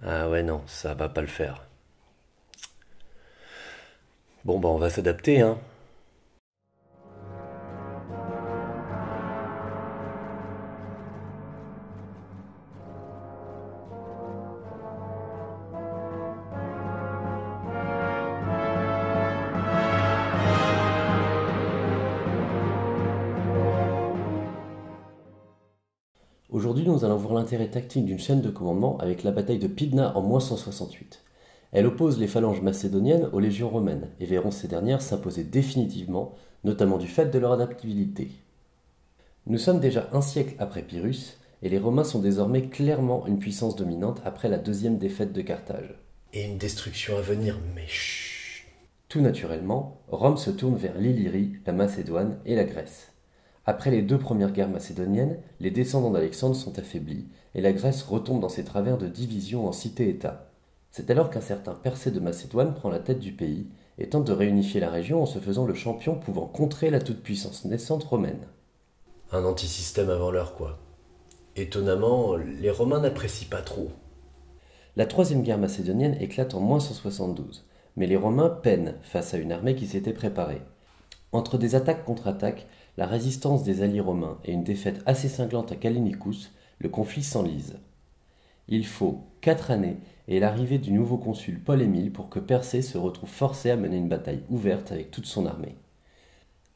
Ah ouais, non, ça va pas le faire. Bon, bah on va s'adapter, hein. Aujourd'hui, nous allons voir l'intérêt tactique d'une chaîne de commandement avec la bataille de Pydna en -168. Elle oppose les phalanges macédoniennes aux légions romaines et verront ces dernières s'imposer définitivement, notamment du fait de leur adaptabilité. Nous sommes déjà un siècle après Pyrrhus et les Romains sont désormais clairement une puissance dominante après la deuxième défaite de Carthage. Et une destruction à venir, mais chut. Tout naturellement, Rome se tourne vers l'Illyrie, la Macédoine et la Grèce. Après les deux premières guerres macédoniennes, les descendants d'Alexandre sont affaiblis et la Grèce retombe dans ses travers de division en cité-État. C'est alors qu'un certain Persée de Macédoine prend la tête du pays et tente de réunifier la région en se faisant le champion pouvant contrer la toute-puissance naissante romaine. Un antisystème avant l'heure, quoi. Étonnamment, les Romains n'apprécient pas trop. La troisième guerre macédonienne éclate en -172, mais les Romains peinent face à une armée qui s'était préparée. Entre des attaques contre-attaques, la résistance des alliés romains et une défaite assez cinglante à Callinicus, le conflit s'enlise. Il faut 4 années et l'arrivée du nouveau consul Paul-Émile pour que Persée se retrouve forcé à mener une bataille ouverte avec toute son armée.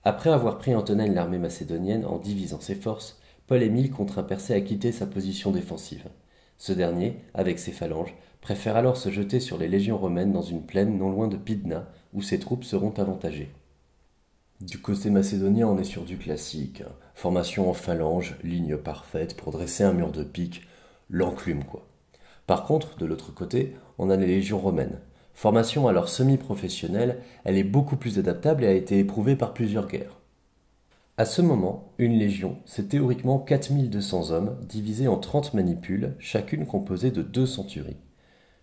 Après avoir pris en tenaille l'armée macédonienne en divisant ses forces, Paul-Émile contraint Persée à quitter sa position défensive. Ce dernier, avec ses phalanges, préfère alors se jeter sur les légions romaines dans une plaine non loin de Pydna, où ses troupes seront avantagées. Du côté macédonien, on est sur du classique. Formation en phalange, ligne parfaite pour dresser un mur de pique, l'enclume quoi. Par contre, de l'autre côté, on a les légions romaines. Formation alors semi-professionnelle, elle est beaucoup plus adaptable et a été éprouvée par plusieurs guerres. À ce moment, une légion, c'est théoriquement 4200 hommes divisés en 30 manipules, chacune composée de 2 centuries.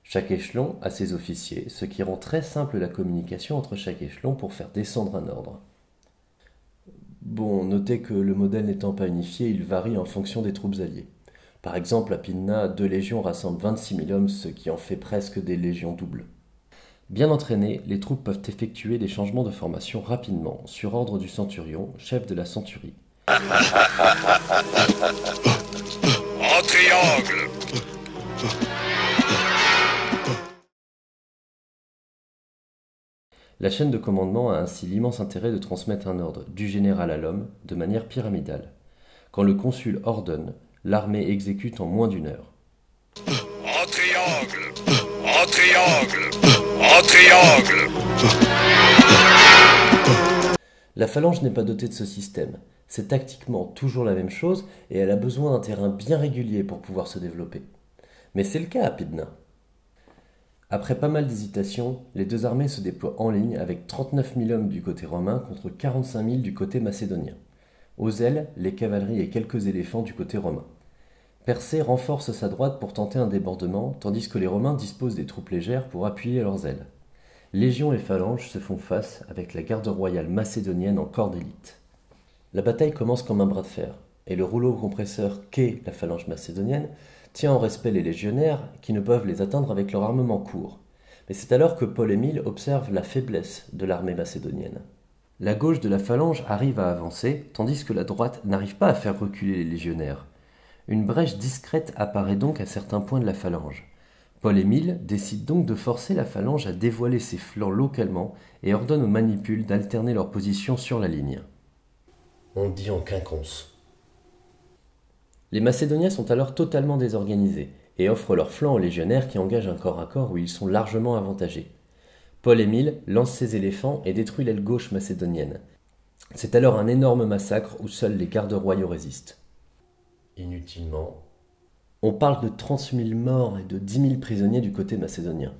Chaque échelon a ses officiers, ce qui rend très simple la communication entre chaque échelon pour faire descendre un ordre. Bon, notez que le modèle n'étant pas unifié, il varie en fonction des troupes alliées. Par exemple, à Pydna, 2 légions rassemblent 26 000 hommes, ce qui en fait presque des légions doubles. Bien entraînées, les troupes peuvent effectuer des changements de formation rapidement, sur ordre du centurion, chef de la centurie. En triangle. La chaîne de commandement a ainsi l'immense intérêt de transmettre un ordre du général à l'homme de manière pyramidale. Quand le consul ordonne, l'armée exécute en moins d'1 heure. En triangle. En triangle. En triangle. La phalange n'est pas dotée de ce système. C'est tactiquement toujours la même chose et elle a besoin d'un terrain bien régulier pour pouvoir se développer. Mais c'est le cas à Pydna. Après pas mal d'hésitations, les deux armées se déploient en ligne avec 39 000 hommes du côté romain contre 45 000 du côté macédonien. Aux ailes, les cavaleries et quelques éléphants du côté romain. Persée renforce sa droite pour tenter un débordement, tandis que les Romains disposent des troupes légères pour appuyer leurs ailes. Légion et phalange se font face avec la garde royale macédonienne en corps d'élite. La bataille commence comme un bras de fer, et le rouleau compresseur qu'est la phalange macédonienne tient en respect les légionnaires qui ne peuvent les atteindre avec leur armement court. Mais c'est alors que Paul-Émile observe la faiblesse de l'armée macédonienne. La gauche de la phalange arrive à avancer, tandis que la droite n'arrive pas à faire reculer les légionnaires. Une brèche discrète apparaît donc à certains points de la phalange. Paul-Émile décide donc de forcer la phalange à dévoiler ses flancs localement et ordonne aux manipules d'alterner leur position sur la ligne. On dit en quinconce. Les Macédoniens sont alors totalement désorganisés et offrent leur flanc aux légionnaires qui engagent un corps à corps où ils sont largement avantagés. Paul-Émile lance ses éléphants et détruit l'aile gauche macédonienne. C'est alors un énorme massacre où seuls les gardes royaux résistent. Inutilement. On parle de 30 000 morts et de 10 000 prisonniers du côté macédonien.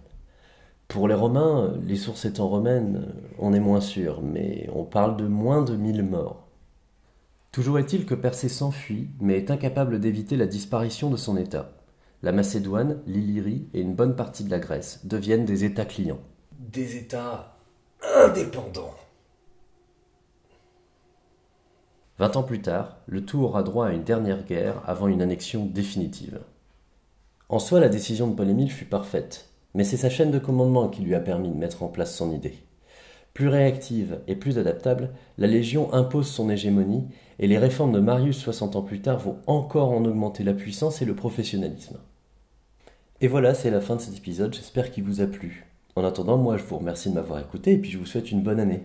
Pour les Romains, les sources étant romaines, on est moins sûr, mais on parle de moins de 1000 morts. Toujours est-il que Persée s'enfuit, mais est incapable d'éviter la disparition de son État. La Macédoine, l'Illyrie et une bonne partie de la Grèce deviennent des États clients. Des États indépendants. 20 ans plus tard, le tout aura droit à une dernière guerre avant une annexion définitive. En soi, la décision de Paul-Émile fut parfaite, mais c'est sa chaîne de commandement qui lui a permis de mettre en place son idée. Plus réactive et plus adaptable, la Légion impose son hégémonie et les réformes de Marius 60 ans plus tard vont encore en augmenter la puissance et le professionnalisme. Et voilà, c'est la fin de cet épisode, j'espère qu'il vous a plu. En attendant, moi je vous remercie de m'avoir écouté et puis je vous souhaite une bonne année.